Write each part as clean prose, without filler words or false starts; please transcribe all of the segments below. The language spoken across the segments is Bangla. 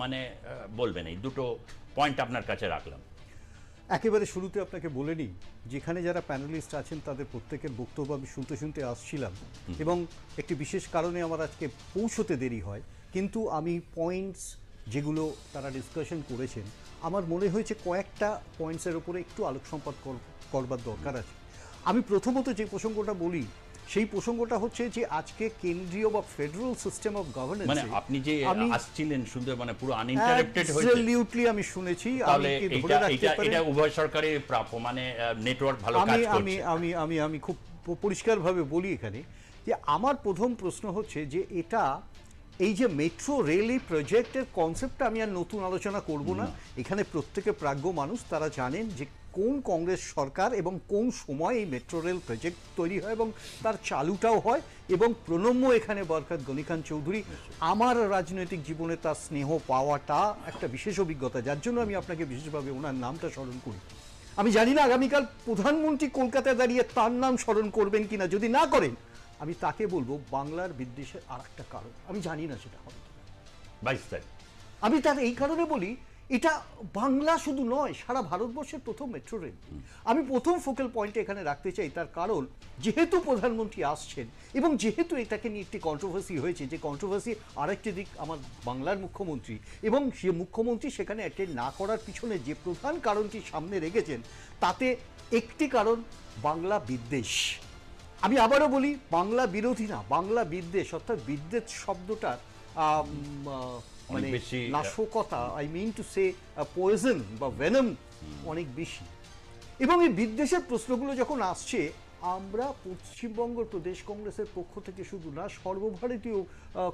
মানে বলবেন? এই দুটো পয়েন্ট আপনার কাছে রাখলাম। একেবারে শুরুতে আপনাকে বলে নিই, যেখানে যারা প্যানেলিস্ট আছেন তাদের প্রত্যেকের বক্তব্য আমি শুনতে শুনতে আসছিলাম, এবং একটি বিশেষ কারণে আমার আজকে পৌঁছতে দেরি হয়, কিন্তু আমি পয়েন্টস যেগুলো তারা ডিসকাশন করেছেন আমার মনে হয়েছে কয়েকটা পয়েন্টসের উপরে একটু আলোকসম্পাত করবার দরকার আছে। আমি প্রথমত যে প্রসঙ্গটা বলি সেই প্রসঙ্গটা হচ্ছে যে আজকে কেন্দ্রীয় বা ফেডারেল সিস্টেম অফ গভর্নেন্স, মানে আপনি যে আসছিলেন শুনতে মানে পুরো আনইন্টারাপ্টেড হয়েছে। অ্যাবসলিউটলি আমি শুনেছি। তাহলে এটা উভয় সরকারের প্রাপ্য, মানে নেটওয়ার্ক ভালো কাজ করছে। আমি খুব পরিষ্কারভাবে বলি এখানে যে আমার প্রথম প্রশ্ন হচ্ছে যে এটা এই যে মেট্রো রেল এই প্রজেক্টের কনসেপ্টটা আমি আর নতুন আলোচনা করব না। এখানে প্রত্যেকে প্রাজ্ঞ মানুষ, তারা জানেন যে কোন কংগ্রেস সরকার এবং কোন সময় এই মেট্রো রেল প্রজেক্ট তৈরি হয় এবং তার চালুটাও হয়, এবং প্রণম্য এখানে বরকত গনি খান চৌধুরী। আমার রাজনৈতিক জীবনে তার স্নেহ পাওয়াটা একটা বিশেষ অভিজ্ঞতা, যার জন্য আমি আপনাকে বিশেষভাবে ওনার নামটা স্মরণ করি। আমি জানি না আগামীকাল প্রধানমন্ত্রী কলকাতায় দাঁড়িয়ে তার নাম স্মরণ করবেন কিনা, যদি না করেন আমি তাকে বলবো বাংলার বিদ্বেষের আর একটা কারণ। আমি জানি না সেটা হবে কিনা। 22 তারিখ আমি তার এই কারণে বলি, এটা বাংলা শুধু নয়, সারা ভারতবর্ষের প্রথম মেট্রো রেল। আমি প্রথম ফোকাল পয়েন্টে এখানে রাখতে চাই, তার কারণ যেহেতু প্রধানমন্ত্রী আসছেন এবং যেহেতু এটাকে নিয়ে একটি কন্ট্রোভার্সি হয়েছে, যে কন্ট্রোভার্সি আরেকটি দিক আমার বাংলার মুখ্যমন্ত্রী, এবং সে মুখ্যমন্ত্রী সেখানে অ্যাটেন্ড না করার পিছনে যে প্রধান কারণটি সামনে রেখেছেন, তাতে একটি কারণ বাংলা বিদ্বেষ। আমি আবারও বলি, বাংলা বিরোধী না, বাংলা বিদ্বেষ, অর্থাৎ বিদ্বেষ শব্দটার মানে নাশকতা, I mean to say poison বা ভেনম অনেক বেশি। এবং এই বিদ্বেষের প্রশ্নগুলো যখন আসছে, আমরা পশ্চিমবঙ্গ প্রদেশ কংগ্রেসের পক্ষ থেকে শুধু না, সর্বভারতীয়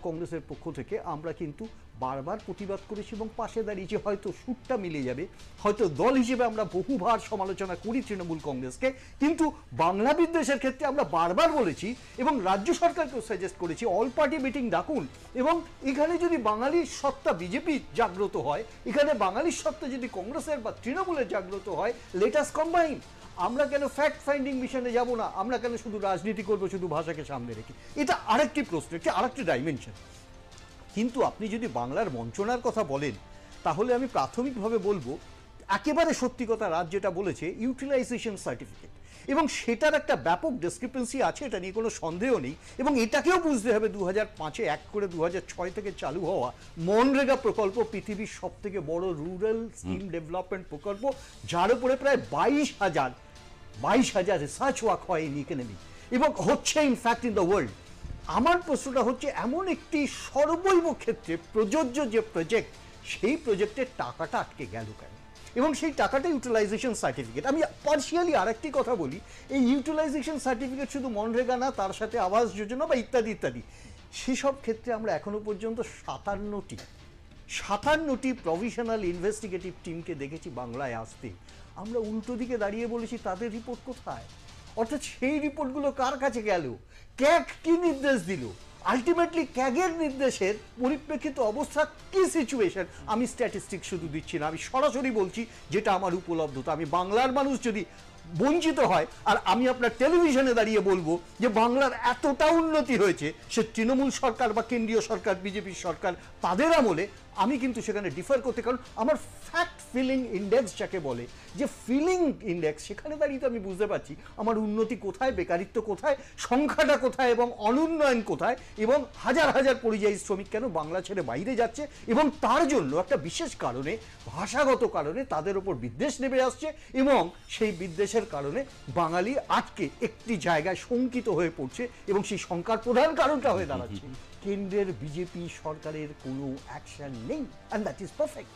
কংগ্রেসের পক্ষ থেকে আমরা কিন্তু বারবার প্রতিবাদ করেছি এবং পাশে দাঁড়িয়েছি। হয়তো সুরটা মিলে যাবে, হয়তো দল হিসেবে আমরা বহুবার সমালোচনা করি তৃণমূল কংগ্রেসকে, কিন্তু বাংলা বিদ্বেষের ক্ষেত্রে আমরা বারবার বলেছি এবং রাজ্য সরকারকেও সাজেস্ট করেছি অল পার্টি মিটিং ডাকুন, এবং এখানে যদি বাঙালির সত্তা বিজেপি জাগ্রত হয়, এখানে বাঙালির সত্তা যদি কংগ্রেসের বা তৃণমূলের জাগ্রত হয়, লেট আস কম্বাইন। আমরা কেন ফ্যাক্ট ফাইন্ডিং মিশনে যাব না? আমরা কেন শুধু রাজনীতি করবো শুধু ভাষাকে সামনে রেখে? এটা আরেকটি প্রশ্ন, একটি আরেকটি ডাইমেনশন। কিন্তু আপনি যদি বাংলার বঞ্চনার কথা বলেন, তাহলে আমি প্রাথমিকভাবে বলবো, একেবারে সত্যি কথা রাজ যেটা বলেছে, ইউটিলাইজেশন সার্টিফিকেট, এবং সেটার একটা ব্যাপক ডিসক্রিপেন্সি আছে, এটা নিয়ে কোনো সন্দেহ নেই। এবং এটাকেও বুঝতে হবে, 2005-এ এক করে 2006 থেকে চালু হওয়া মনরেগা প্রকল্প পৃথিবীর সব থেকে বড় রুরাল স্কিম ডেভেলপমেন্ট প্রকল্প, যার উপরে প্রায় 22,000 রিসার্চ ওয়ার্ক হয় ইন ইকোনমি, এবং হচ্ছে ইনফ্যাক্ট ইন দ্য ওয়ার্ল্ড। আমার প্রশ্নটা হচ্ছে, এমন একটি সর্বৈব ক্ষেত্রে প্রযোজ্য যে প্রজেক্ট, সেই প্রজেক্টের টাকাটা আটকে গেল কেন? এবং সেই টাকাটা ইউটিলাইজেশন সার্টিফিকেট। আমি পার্শিয়ালি আরেকটি কথা বলি, এই ইউটিলাইজেশন সার্টিফিকেট শুধু মনরেগা না, তার সাথে আবাস যোজনা বা ইত্যাদি ইত্যাদি, সেসব ক্ষেত্রে আমরা এখনো পর্যন্ত 57টি প্রভিশনাল ইনভেস্টিগেটিভ টিমকে দেখেছি বাংলায় আসতে। আমরা উল্টো দিকে দাঁড়িয়ে বলেছি তাদের রিপোর্ট কোথায়? অর্থাৎ সেই রিপোর্টগুলো কার কাছে গেল? ক্যাগ কি নির্দেশ দিল? আলটিমেটলি ক্যাগের নির্দেশের পরিপ্রেক্ষিত অবস্থা কি সিচুয়েশন? আমি স্ট্যাটিস্টিক শুধু দিচ্ছি না, আমি সরাসরি বলছি যেটা আমার উপলব্ধতা। আমি বাংলার মানুষ যদি বঞ্চিত হয়, আর আমি আপনার টেলিভিশনে দাঁড়িয়ে বলবো যে বাংলার এতটা উন্নতি হয়েছে, সে তৃণমূল সরকার বা কেন্দ্রীয় সরকার বিজেপির সরকার তাদের আমলে, আমি কিন্তু সেখানে ডিফার করতে, কারণ আমার ফ্যাক্ট ফিলিং ইন্ডেক্স যাকে বলে, যে ফিলিং ইন্ডেক্স, সেখানে দাঁড়িয়ে তো আমি বুঝতে পারছি আমার উন্নতি কোথায়, বেকারিত্ব কোথায়, সংখ্যাটা কোথায় এবং অনুন্নয়ন কোথায়, এবং হাজার হাজার পরিযায়ী শ্রমিক কেন বাংলা ছেড়ে বাইরে যাচ্ছে, এবং তার জন্য একটা বিশেষ কারণে, ভাষাগত কারণে তাদের ওপর বিদ্বেষ নেমে আসছে, এবং সেই বিদ্বেষের কারণে বাঙালি আজকে একটি জায়গায় শঙ্কিত হয়ে পড়ছে, এবং সেই শঙ্কার প্রধান কারণটা হয়ে দাঁড়াচ্ছে কেন্দ্রের বিজেপি সরকারের কোনো অ্যাকশন নেই, অ্যান্ড দ্যাট ইজ পারফেক্ট।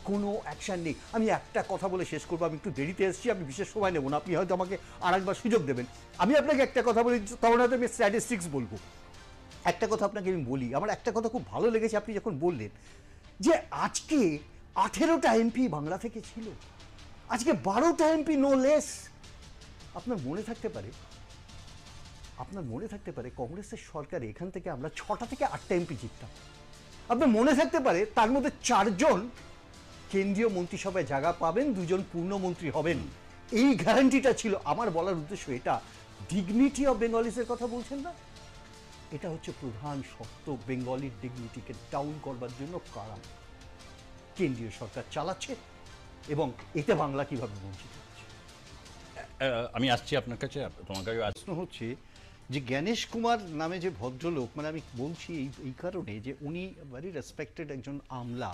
কোনো অ্যাকশন নেই। আমি একটা কথা বলে শেষ করবো, আমি একটু দেরিতে এসেছি, আমি বিশেষ সময় নেব না, আপনি হয়তো আমাকে আর একবার সুযোগ দেবেন। আমি আপনাকে একটা কথা বলি, তখন হয়তো আমি স্ট্যাটিস্টিক্স বলবো। একটা কথা আপনাকে আমি বলি, আমার একটা কথা খুব ভালো লেগেছে আপনি যখন বললেন যে আজকে 18টা এমপি বাংলা থেকে ছিল, আজকে 12টা এমপি নো লেস। আপনার মনে থাকতে পারে কংগ্রেসের সরকারে এখান থেকে আমরা 6টা থেকে 8টা এমপি জিততাম। আপনার মনে থাকতে পারে তার মধ্যে 4 জন কেন্দ্রীয় মন্ত্রিসভায় জায়গা পাবেন, 2 জন পূর্ণমন্ত্রী হবেন। এই গ্যারান্টিটা ছিল। আমার বলার উদ্দেশ্য এটা, ডিগনিটি অফ বেঙ্গলিসের কথা বলছেন না, এটা হচ্ছে প্রধান শর্ত বেঙ্গলির ডিগনিটিকে ডাউন করবার জন্য কারণ। কেন্দ্রীয় সরকার চালাচ্ছে এবং এতে বাংলা কিভাবে বঞ্চিত হচ্ছে? আমি আসছি আপনার কাছে, তোমার কাছে প্রশ্ন হচ্ছে যে জ্ঞানেশ কুমার নামে যে ভদ্রলোক, মানে আমি বলছি এই কারণে যে উনি ভেরি রেসপেক্টেড একজন আমলা,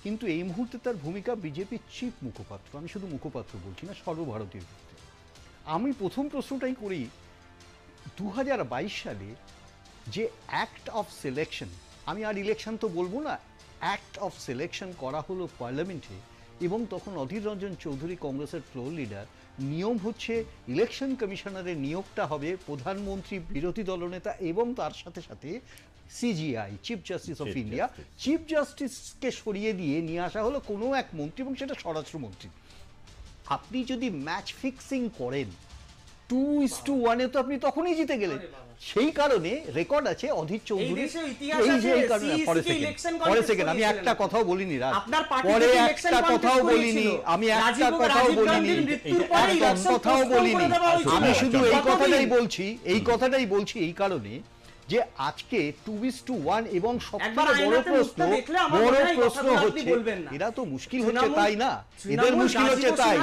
কিন্তু এই মুহূর্তে তার ভূমিকা বিজেপির চিফ মুখপাত্র। আমি শুধু মুখপাত্র বলছি না, সর্বভারতীয় ক্ষেত্রে। আমি প্রথম প্রশ্নটাই করি, 2022 সালে যে অ্যাক্ট অফ সিলেকশন, আমি আর ইলেকশন তো বলবো না, অ্যাক্ট অফ সিলেকশন করা হলো পার্লামেন্টে, এবং তখন অধীর রঞ্জন চৌধুরী কংগ্রেসের ফ্লোর লিডার, নিয়ম হচ্ছে ইলেকশন কমিশনারের নিয়োগটা হবে প্রধানমন্ত্রী, বিরোধী দলনেতা এবং তার সাথে সাথে CJI, chief justice of India. Chief জাস্টিসকে সরিয়ে দিয়ে নিয়ে আসা হলো কোনো এক মন্ত্রী, এবং সেটা স্বরাষ্ট্রমন্ত্রী। আপনি যদি ম্যাচ ফিক্সিং করেন 2:1 তো আপনি তখনই জিতে গেলেন। সেই কারণে রেকর্ড আছে অধীর চৌধুরী, এই যে এই কারণে পরে সেকেন্ড আমি একটা কথাও বলিনি রাজ, পরে একটা কথাও বলিনি, আমি একটা কথাও বলিনি, একদম কথাও বলিনি। আমি শুধু এই কথাটাই বলছি এই কারণে যে আজকে 2:1 এবং সবথেকে বড় প্রশ্ন হচ্ছে, এরা তো মুশকিল হচ্ছে তাই না, এদের মুশকিল হচ্ছে তাই।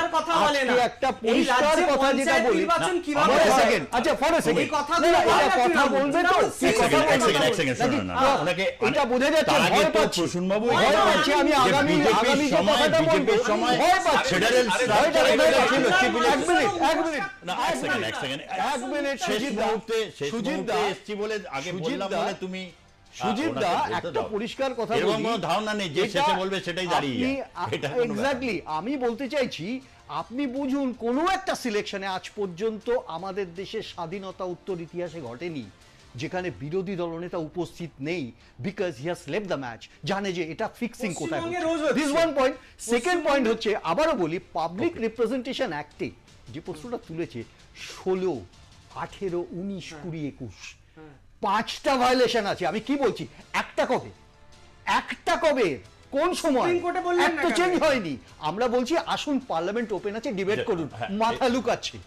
আজকে একটা পরিষ্কার কথা যেটা বলি, আচ্ছা ফর এ সেকেন্ড, কথা বলবে তো, এটা বোঝা যাচ্ছে ভয় পাচ্ছি, আমি আগামী কথাটা বলবো, ভয় পাচ্ছি। এক মিনিট সুজিত দা, আগে বললাম বলে তুমি সুজিত দা একটা পরিষ্কার কথা বলি, কোনো ধারণা নেই যে শেষে বলবে সেটাই দাঁড়িয়ে যায়। এক্স্যাক্টলি আমি বলতে চাইছি, আপনি বুঝুন কোনো একটা সিলেকশনে আজ পর্যন্ত আমাদের দেশের স্বাধীনতা উত্তর ইতিহাসে ঘটেনি যেখানে বিরোধী দলনেতা উপস্থিত নেই, because he has left the match, জানে যে এটা ফিক্সিং কোথায়। This one point. Second point হচ্ছে, আবারও বলি, পাবলিক রিপ্রেজেন্টেশন অ্যাক্টে যে প্রশ্নটা তুলেছে 16, 18, 19, 20, 21 5টা ভায়োলেশন আছে। আমি কি বলছি, একটা কবে কোন সময় একটা চেঞ্জ হয়নি। আমরা বলছি আসুন পার্লামেন্ট ওপেন আছে, ডিবেট করুন। মাথা লুকাচ্ছে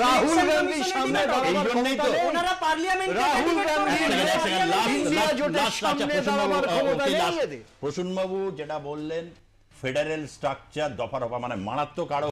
রাহুল গান্ধীর সামনে দাঁড়াবার ক্ষমতা নেই, রাহুল গান্ধী প্রসূনবাবু যেটা বললেন, ফেডারেল স্ট্রাকচার দফা রফা মানে মারাত্মক আরো